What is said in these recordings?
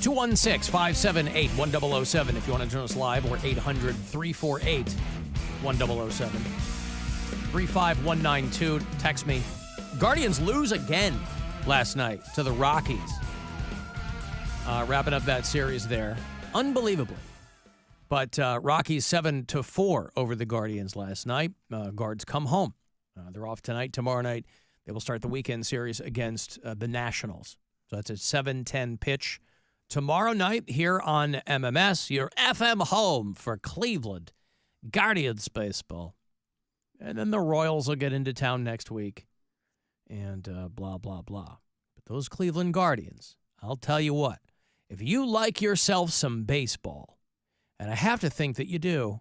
216-578-1007 if you want to join us live, or 800-348-1007. 35192. Text me. Guardians lose again last night to the Rockies. Wrapping up that series there. Unbelievably. But Rockies 7-4 over the Guardians last night. Guards come home. They're off tonight. Tomorrow night, they will start the weekend series against the Nationals. So that's a 7:10 pitch tomorrow night here on MMS, your FM home for Cleveland Guardians baseball. And then the Royals will get into town next week and blah, blah, blah. But those Cleveland Guardians, I'll tell you what, if you like yourself some baseball, and I have to think that you do,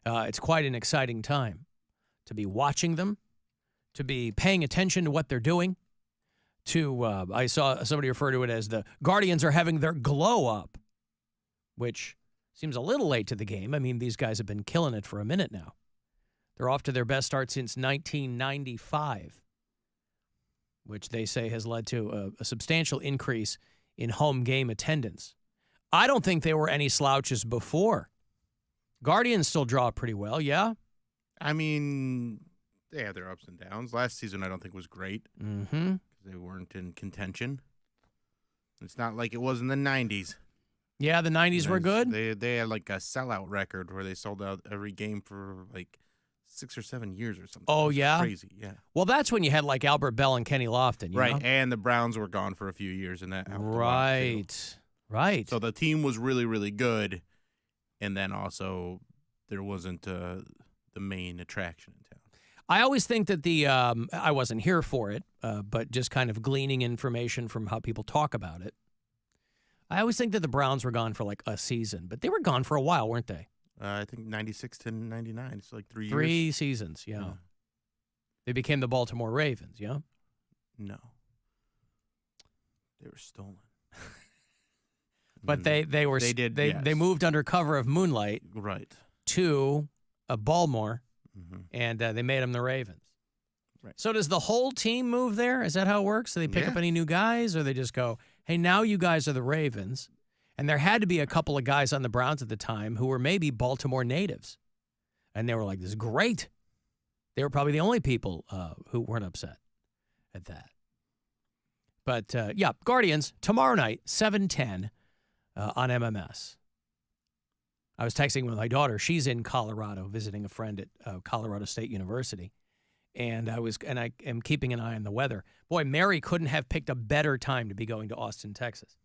it's quite an exciting time to be watching them, to be paying attention to what they're doing, I saw somebody refer to it as the Guardians are having their glow up, which seems a little late to the game. I mean, these guys have been killing it for a minute now. They're off to their best start since 1995, which they say has led to a substantial increase in home game attendance. I don't think they were any slouches before. Guardians still draw pretty well, yeah? I mean, they had their ups and downs. Last season, I don't think was great. Mm-hmm. They weren't in contention. It's not like it was in the 90s. Yeah, the 90s were good? They had like a sellout record where they sold out every game for like 6 or 7 years or something. Oh, yeah? Crazy, yeah. Well, that's when you had like Albert Bell and Kenny Lofton, you right, know? And the Browns were gone for a few years, and that helped Right. Right. So the team was really, really good, and then also there wasn't the main attraction in town. I always think that I wasn't here for it, but just kind of gleaning information from how people talk about it. I always think that the Browns were gone for like a season, but they were gone for a while, weren't they? I think 96 to 99. It's like 3 years. 3 seasons, yeah. They became the Baltimore Ravens, yeah? No. They were stolen. But they moved under cover of moonlight, right, to Baltimore, and they made them the Ravens. Right. So does the whole team move there? Is that how it works? Do they pick up any new guys, or they just go, hey, now you guys are the Ravens? And there had to be a couple of guys on the Browns at the time who were maybe Baltimore natives, and they were like, this is great. They were probably the only people who weren't upset at that. But, yeah, Guardians, tomorrow night, 7:10. On MMS. I was texting with my daughter. She's in Colorado visiting a friend at Colorado State University. And I am keeping an eye on the weather. Boy, Mary couldn't have picked a better time to be going to Austin, Texas.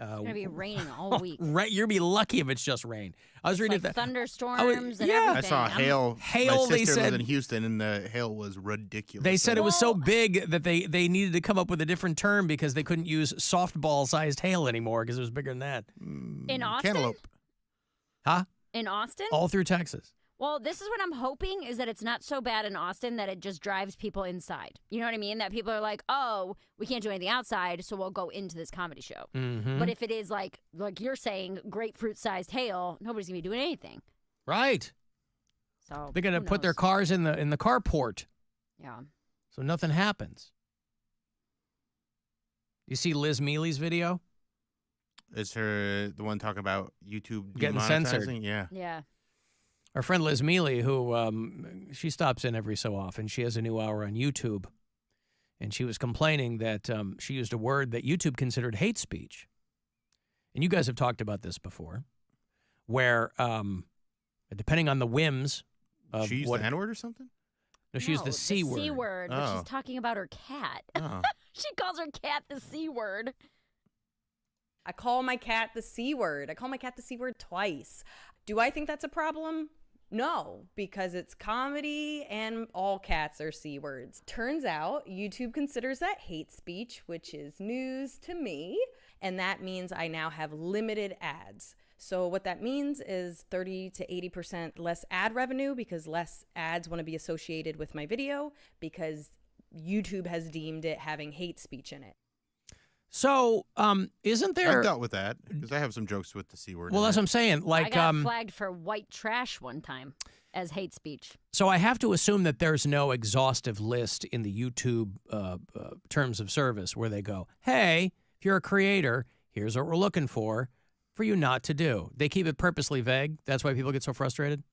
It's going to be raining all week. Right, you'll be lucky if it's just rain. I was reading like that thunderstorms and everything. I saw hail. Hail, my they sister said, lives in Houston, and the hail was ridiculous. They said it was so big that they needed to come up with a different term because they couldn't use softball-sized hail anymore because it was bigger than that. In Austin? Cantaloupe. Huh? In Austin? All through Texas. Well, this is what I'm hoping, is that it's not so bad in Austin that it just drives people inside. You know what I mean? That people are like, oh, we can't do anything outside, so we'll go into this comedy show. Mm-hmm. But if it is like you're saying, grapefruit-sized hail, nobody's going to be doing anything. Right. So they're going to put their cars in the carport. Yeah. So nothing happens. You see Liz Mealy's video? Is her the one talking about YouTube getting censored? Yeah. Yeah. Our friend Liz Mealy, who she stops in every so often, she has a new hour on YouTube, and she was complaining that she used a word that YouTube considered hate speech. And you guys have talked about this before, where depending on the whims of she used the N-word or something? No, she used the C word. The C word, but she's talking about her cat. Oh. She calls her cat the C word. I call my cat the C word. I call my cat the C word twice. Do I think that's a problem? No, because it's comedy and all cats are C words. Turns out YouTube considers that hate speech, which is news to me. And that means I now have limited ads. So what that means is 30 to 80% less ad revenue because less ads want to be associated with my video because YouTube has deemed it having hate speech in it. So, isn't there... I've dealt with that because I have some jokes with the C word. Well, that's what I'm saying. Like, I got flagged for white trash one time as hate speech. So I have to assume that there's no exhaustive list in the YouTube terms of service where they go, hey, if you're a creator, Here's what we're looking for you not to do. They keep it purposely vague. That's why people get so frustrated.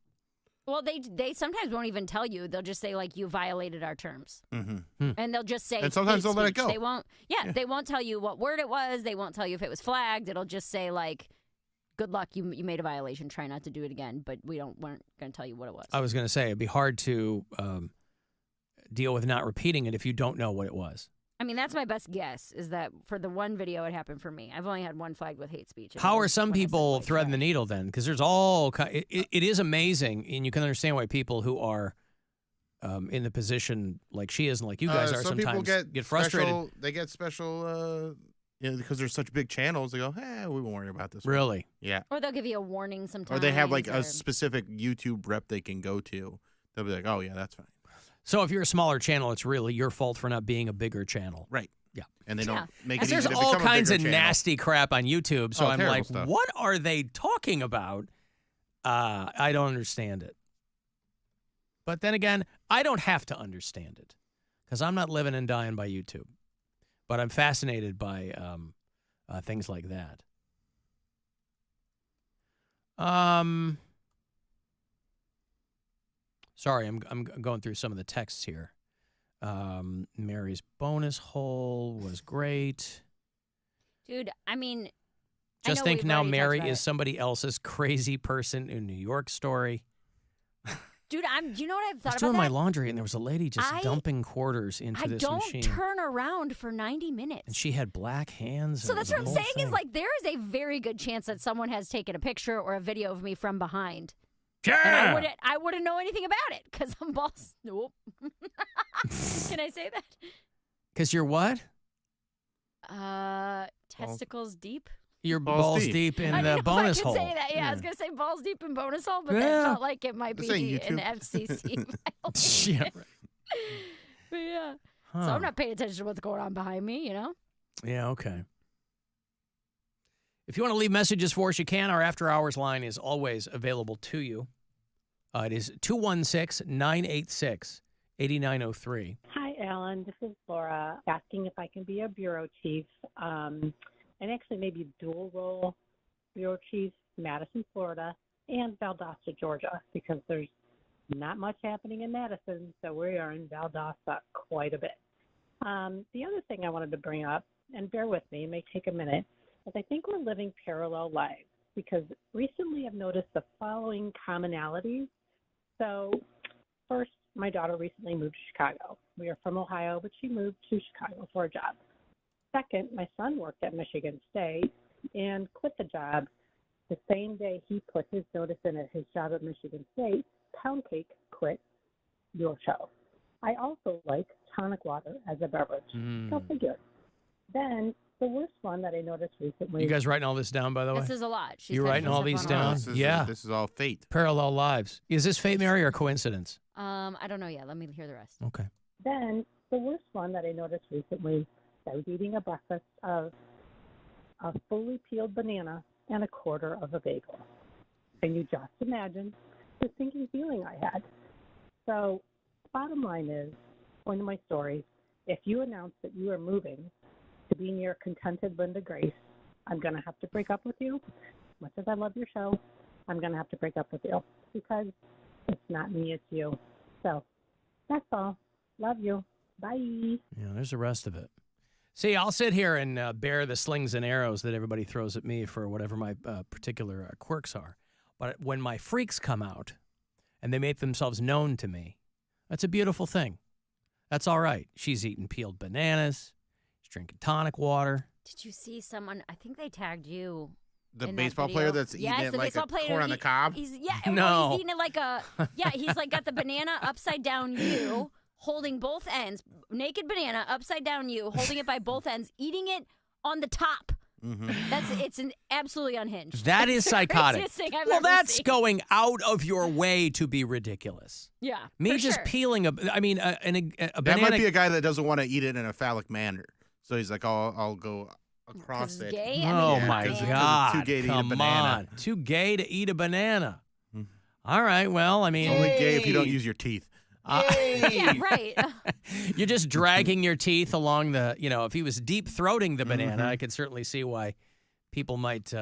Well, they sometimes won't even tell you. They'll just say, like, you violated our terms. Mm-hmm. And they'll just say, And sometimes hate they'll let it speech. go. They won't, they won't tell you what word it was. They won't tell you if it was flagged. It'll just say, like, good luck, you made a violation. Try not to do it again. But weren't going to tell you what it was. I was going to say, it'd be hard to deal with not repeating it if you don't know what it was. I mean, that's my best guess, is that for the one video it happened for me. I've only had one flagged with hate speech. How are some people threading the needle then? Because there's it is amazing, and you can understand why people who are in the position like she is and like you guys are some sometimes people get frustrated. They get special, because there's such big channels. They go, we won't worry about this. Really? Yeah. Or they'll give you a warning sometimes. Or they have like a specific YouTube rep they can go to. They'll be like, oh, yeah, that's fine. So if you're a smaller channel, it's really your fault for not being a bigger channel. Right. Yeah. And they don't make it There's easy to all become a kinds bigger of channel. nasty crap on YouTube. So I'm terrible like, stuff. what are they talking about? I don't understand it. But then again, I don't have to understand it because I'm not living and dying by YouTube. But I'm fascinated by things like that. Sorry, I'm going through some of the texts here. Mary's bonus hole was great. Dude, I mean, Just I know think we've now already talked Mary about is it. somebody else's crazy person in New York story. Dude, you know what I've I was thought about doing my that? laundry and there was a lady just I- dumping quarters into I this don't machine. turn around for 90 minutes. And she had black hands. So and it that's was what I'm a whole saying thing. is like there is a very good chance that someone has taken a picture or a video of me from behind. Yeah! And I wouldn't know anything about it because I'm boss. Nope. Can I say that? Because you're what? Testicles deep. You're Balls balls deep. deep in I the didn't know bonus if I hole. could say that. Yeah, I was gonna say balls deep in bonus hole, but Yeah. that felt like it might This be ain't an YouTube. FCC. Yeah, right. But yeah. Huh. So I'm not paying attention to what's going on behind me, you know? Yeah, okay. If you want to leave messages for us, you can. Our after-hours line is always available to you. It is 216-986-8903. Hi, Alan. This is Laura asking if I can be a bureau chief, and actually maybe dual role bureau chief, Madison, Florida, and Valdosta, Georgia, because there's not much happening in Madison, so we are in Valdosta quite a bit. The other thing I wanted to bring up, and bear with me, it may take a minute, is I think we're living parallel lives, because recently I've noticed the following commonalities. So first, my daughter recently moved to Chicago. We are from Ohio, but she moved to Chicago for a job. Second, my son worked at Michigan State and quit the job the same day he put his notice in at his job at Michigan State. Pound Cake quit your show. I also like tonic water as a beverage. Go figure. Then the worst one that I noticed recently. You guys writing all this down, by the way? This is a lot. She's You got writing some all stuff these on down? her. This is all fate. Parallel lives. Is this fate, Mary, or coincidence? I don't know yet. Let me hear the rest. Okay. Then the worst one that I noticed recently, I was eating a breakfast of a fully peeled banana and a quarter of a bagel. Can you just imagine the sinking feeling I had? So bottom line is, point of my story, if you announce that you are moving to be near contented Linda Grace, I'm going to have to break up with you. Much as I love your show, I'm going to have to break up with you because it's not me, it's you. So that's all. Love you. Bye. Yeah, there's the rest of it. See, I'll sit here and bear the slings and arrows that everybody throws at me for whatever my particular quirks are. But when my freaks come out and they make themselves known to me, that's a beautiful thing. That's all right. She's eating peeled bananas. She's drinking tonic water. Did you see someone? I think they tagged you. The in that baseball video. player that's Yes, eating it the like a baseball player, corn on the cob. He's No. well, he's eating it like a he's like got the banana upside down you, holding both ends, naked banana upside down you, holding it by both ends, eating it on the top. It's absolutely unhinged. That is It's the psychotic. craziest thing I've Well, ever that's seen. going out of your way to be ridiculous. Yeah, Me for just sure. peeling a That banana. might be a guy that doesn't want to eat it in a phallic manner. So he's like, I'll go across 'Cause it. it's gay? I Oh mean, my 'cause it's God! too gay to eat a Come banana. on, too gay to eat a banana. All right, well, I mean, Only gay if you don't use your teeth. Yeah, right. You're just dragging your teeth along the. If he was deep throating the banana, I could certainly see why people might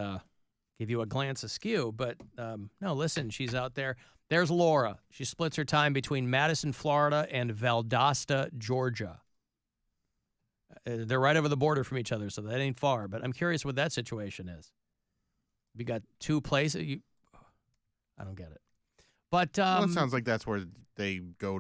give you a glance askew. But no, listen, she's out there. There's Laura. She splits her time between Madison, Florida, and Valdosta, Georgia. They're right over the border from each other, so that ain't far. But I'm curious what that situation is. We got two places. I don't get it. But Well, it sounds like that's where they go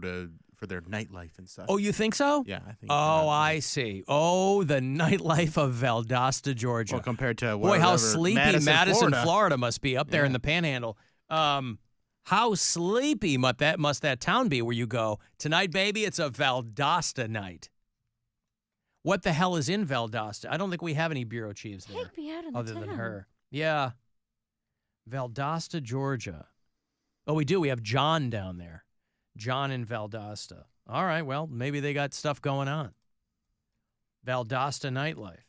for their nightlife and stuff. oh, you think so? Yeah, I think. Oh, I see. Oh, the nightlife of Valdosta, Georgia. Well, compared to Boy, how whatever sleepy Madison, Florida. must be up there in the Panhandle. How sleepy must that town be where you go, tonight, baby, it's a Valdosta night. What the hell is in Valdosta? I don't think we have any bureau chiefs there. Take me out of the other town. than her. Yeah. Valdosta, Georgia. Oh, we do. We have John down there. John in Valdosta. All right, well, maybe they got stuff going on. Valdosta nightlife.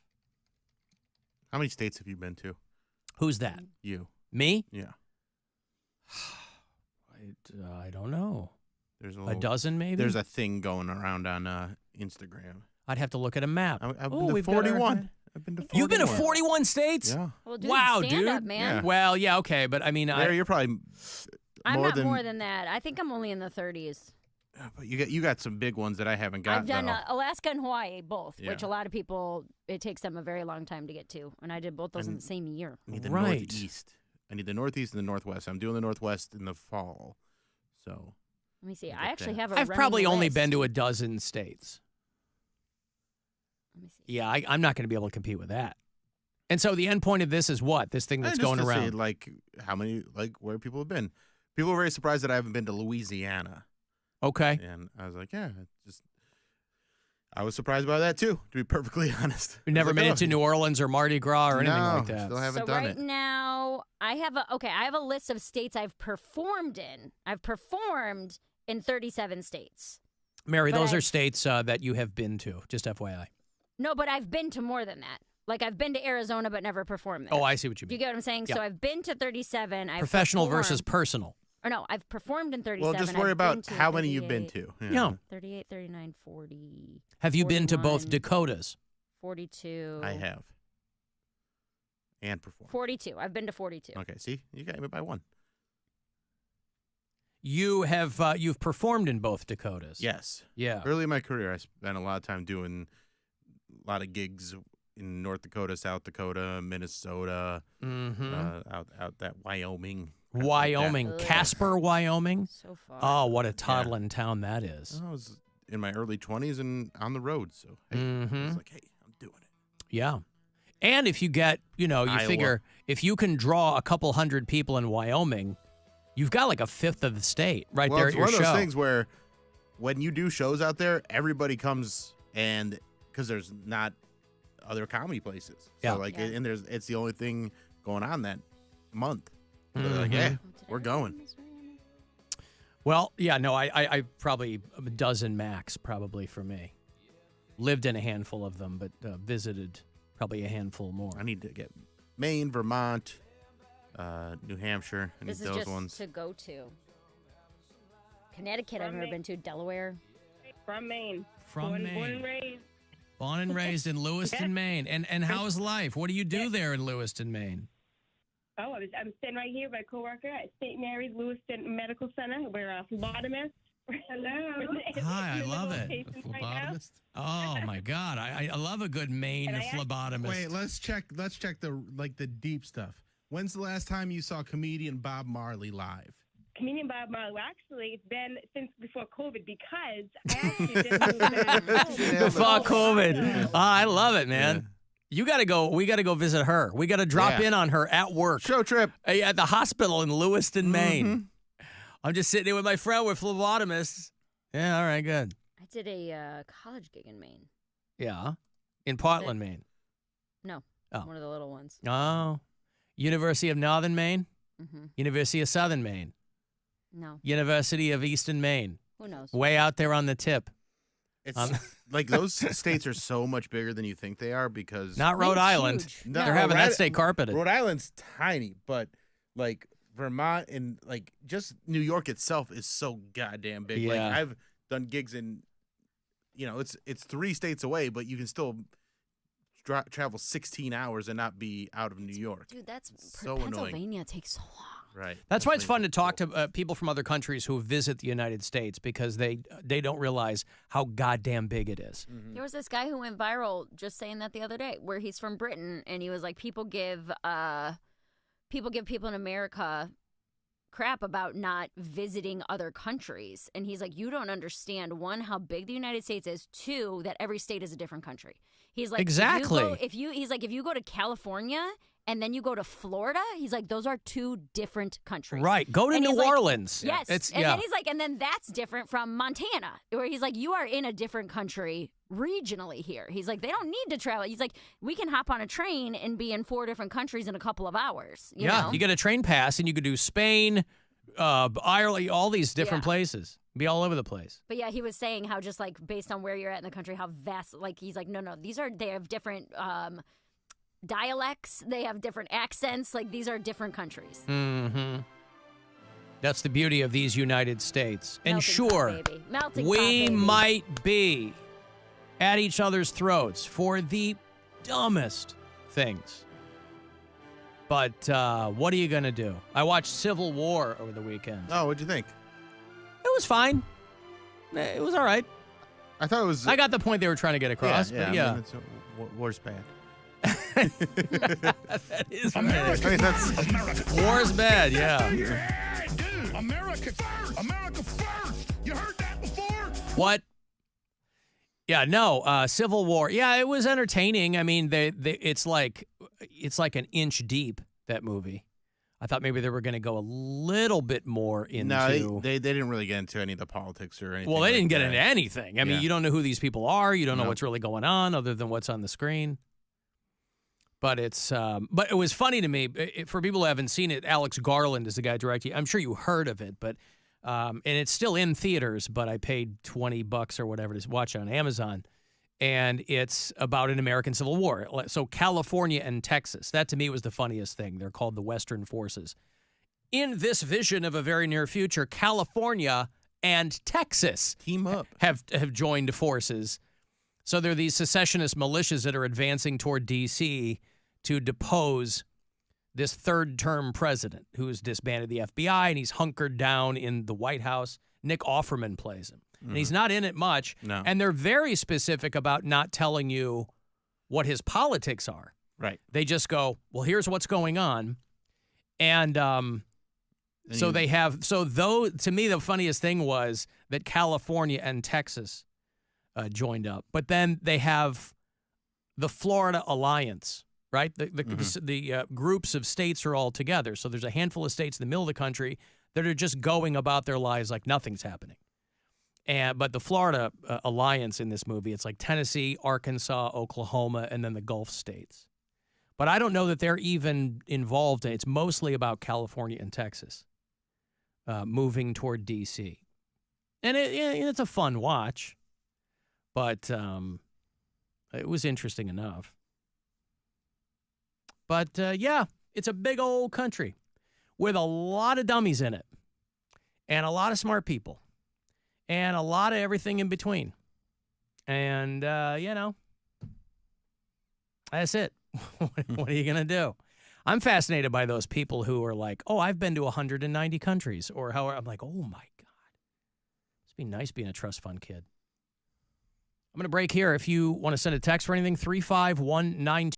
How many states have you been to? Who's that? You. Me? Yeah. I don't know. There's A dozen, maybe? There's a thing going around on Instagram. I'd have to look at a map. I've Oh, been to we've got our- 41. I've been to 41. You've been to 41 states? Yeah. Well, dude, Wow, stand up, dude. man. Yeah. Well, yeah, okay, but I mean, Mary, you're probably I'm more not than more than that. I think I'm only in the 30s. But you got some big ones that I haven't got. I've done though. Alaska and Hawaii, both, which Yeah. a lot of people, it takes them a very long time to get to. And I did both those in the same year. I need the Right. Northeast. I need the Northeast and the Northwest. I'm doing the Northwest in the fall. So Let me see. Look I at actually that. have a I've running probably only list. been to a dozen states. Let me see. Yeah, I'm not going to be able to compete with that. And so the end point of this is what? This thing that's just going to around. see, like how many, like where people have been. People are very surprised that I haven't been to Louisiana, Okay. and I was like, yeah, I was surprised by that too. To be perfectly honest, You never I was made like, it to New Orleans or Mardi Gras or anything no, like that. Still haven't So done right it. now, I have a list of states I've performed in. I've performed in 37 states. Mary, But those I- are states that you have been to, just FYI. No, but I've been to more than that. Like I've been to Arizona, but never performed there. Oh, I see what you Do you mean. get what I'm saying? Yeah. So I've been to 37. I've Professional versus performed- personal. Or no, I've performed in 37. Well, just worry I've been about to how many you've been 38, to. Yeah. 38, 39, 40. Have you been to both 41, Dakotas? 42. I have. And performed. 42. I've been to 42. Okay, see, you got me by one. You have you've performed in both Dakotas. Yes. Yeah. Early in my career, I spent a lot of time doing a lot of gigs in North Dakota, South Dakota, Minnesota, Mm-hmm. out that Wyoming. crap like that. Wyoming, Ugh. Casper, Wyoming. So far. Oh, what a toddling town that is. I was in my early 20s and on the road, so hey, I Mhm. was like, hey, I'm doing it. Yeah. And if you get, you Iowa. figure if you can draw a couple hundred people in Wyoming, you've got like a fifth of the state right Well, there it's at your one of those show. things where when you do shows out there, everybody comes and because there's not other comedy places. So Yeah. like, Yeah. and it's the only thing going on that month. So they're like, Mhm. yeah, Oh, did I we're write going. this right on there? Well, yeah, no, I probably a dozen max probably for me. Lived in a handful of them, but visited probably a handful more. I need to get Maine, Vermont, New Hampshire. I need This is those just ones. to go to. Connecticut, I've From never Maine. been to. Delaware. From Maine. From born, Maine. Born and raised. Born and raised in Lewiston, Maine. And how's life? What do you do there in Lewiston, Maine? Oh, I'm sitting right here with my coworker at St. Mary's Lewiston Medical Center. We're a phlebotomist. Hello. Hi, I love it. Right now. Oh my God, I love a good Maine And I asked- phlebotomist. Wait, let's check the deep stuff. When's the last time you saw comedian Bob Marley live? Comedian Bob Marley. Well, actually, it's been since before COVID because I actually did move back. Before COVID. So- Oh, I love it, man. You got to go. We got to go visit her. We got to drop Yeah. in on her at work. Show trip. At the hospital in Lewiston, Maine. Mhm. I'm just sitting there with my friend. We're phlebotomists. Yeah, all right, good. I did a college gig in Maine. Yeah. In Portland, Maine. No, Oh. one of the little ones. Oh. University of Northern Maine. Mm-hmm. University of Southern Maine. No, University of Eastern Maine. who knows? Way out there on the tip. It's Um, like those states are so much bigger than you think they are because Not Rhode Maine's Island. huge. No, They're Rhode having that Island- state carpeted. Rhode Island's tiny, but like Vermont and like just New York itself is so goddamn big. Like Yeah. I've done gigs in, it's 3 states away, but you can still travel 16 hours and not be out of New York. Dude, that's So annoying. Pennsylvania takes so long. Right. That's why it's fun to talk to people from other countries who visit the United States because they don't realize how goddamn big it is. There was this guy who went viral just saying that the other day, where he's from Britain, and he was like, people give people in America crap about not visiting other countries, and he's like, you don't understand, one, how big the United States is, two, that every state is a different country. He's like, exactly. If you go to California and then you go to Florida, he's like, those are two different countries. Right. Go to And New he's like, Orleans. Yes. It's, and then he's like, and then that's different from Montana, where he's like, you are in a different country regionally here. He's like, they don't need to travel. He's like, we can hop on a train and be in 4 different countries in a couple of hours. You know? You get a train pass and you could do Spain, Ireland, all these different places. Be all over the place. But yeah, he was saying how just like based on where you're at in the country, how vast, like he's like, no, they have different dialects, they have different accents, like these are different countries. Mm-hmm. That's the beauty of these United States. And Melting sure, pot, baby. Melting we pot, baby. might be at each other's throats for the dumbest things. But what are you going to do? I watched Civil War over the weekend. Oh, what'd you think? It was fine. It was all right. I thought it was. I got the point they were trying to get across, but yeah. I mean, war's bad. That is bad. I mean, that's War's bad, yeah. Yeah, dude. America first. America first. You heard that before? What? Yeah, no, Civil War. Yeah, it was entertaining. I mean, it's like an inch deep, that movie. I thought maybe they were going to go a little bit more into. No, they didn't really get into any of the politics or anything. Well, they like didn't get that. into anything. I mean, you don't know who these people are. You don't know Nope. what's really going on other than what's on the screen. But but it was funny to me. For people who haven't seen it, Alex Garland is the guy directing. I'm sure you heard of it, but and it's still in theaters. But I paid $20 or whatever to watch it on Amazon, and it's about an American Civil War. So California and Texas. That to me was the funniest thing. They're called the Western Forces. In this vision of a very near future, California and Texas Team up. have joined forces. So there are these secessionist militias that are advancing toward D.C. to depose this third-term president who's disbanded the FBI, and he's hunkered down in the White House. Nick Offerman plays him. And he's not in it much. No. And they're very specific about not telling you what his politics are. Right. They just go, well, here's what's going on. And so they have, though, to me, the funniest thing was that California and Texas joined up. But then they have the Florida Alliance, right? The groups of states are all together. So there's a handful of states in the middle of the country that are just going about their lives like nothing's happening. But the Florida Alliance in this movie, it's like Tennessee, Arkansas, Oklahoma, and then the Gulf states. But I don't know that they're even involved in it. It's mostly about California and Texas moving toward D.C. And it's a fun watch, but it was interesting enough. But, yeah, it's a big old country with a lot of dummies in it and a lot of smart people. And a lot of everything in between. And, that's it. What are you going to do? I'm fascinated by those people who are like, oh, I've been to 190 countries. Or however, I'm like, oh, my God. Must be nice being a trust fund kid. I'm going to break here. If you want to send a text for anything, 35192.